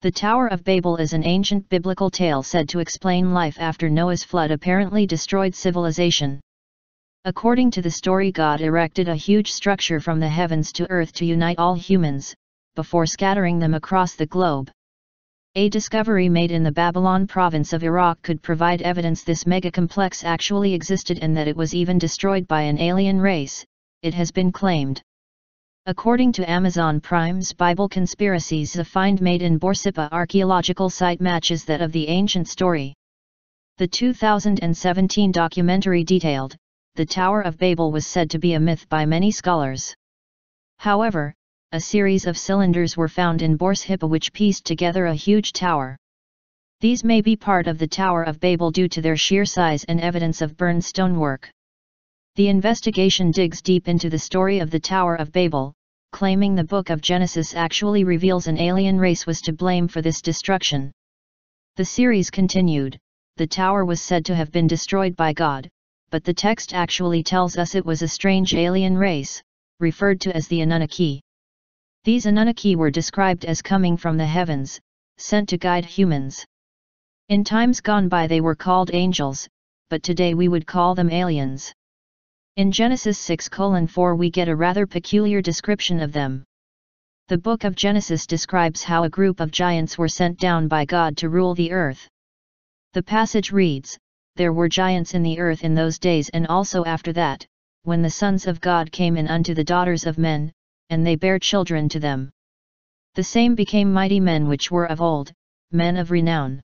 The Tower of Babel is an ancient biblical tale said to explain life after Noah's flood apparently destroyed civilization. According to the story, God erected a huge structure from the heavens to earth to unite all humans, before scattering them across the globe. A discovery made in the Babylon province of Iraq could provide evidence this mega-complex actually existed and that it was even destroyed by an alien race, it has been claimed. According to Amazon Prime's Bible Conspiracies, the find made in Borsippa archaeological site matches that of the ancient story. The 2017 documentary detailed, the Tower of Babel was said to be a myth by many scholars. However, a series of cylinders were found in Borsippa which pieced together a huge tower. These may be part of the Tower of Babel due to their sheer size and evidence of burned stonework. The investigation digs deep into the story of the Tower of Babel, claiming the book of Genesis actually reveals an alien race was to blame for this destruction. The series continued, the tower was said to have been destroyed by God, but the text actually tells us it was a strange alien race, referred to as the Anunnaki. These Anunnaki were described as coming from the heavens, sent to guide humans. In times gone by they were called angels, but today we would call them aliens. In Genesis 6:4 we get a rather peculiar description of them. The book of Genesis describes how a group of giants were sent down by God to rule the earth. The passage reads, "There were giants in the earth in those days and also after that, when the sons of God came in unto the daughters of men, and they bare children to them. The same became mighty men which were of old, men of renown."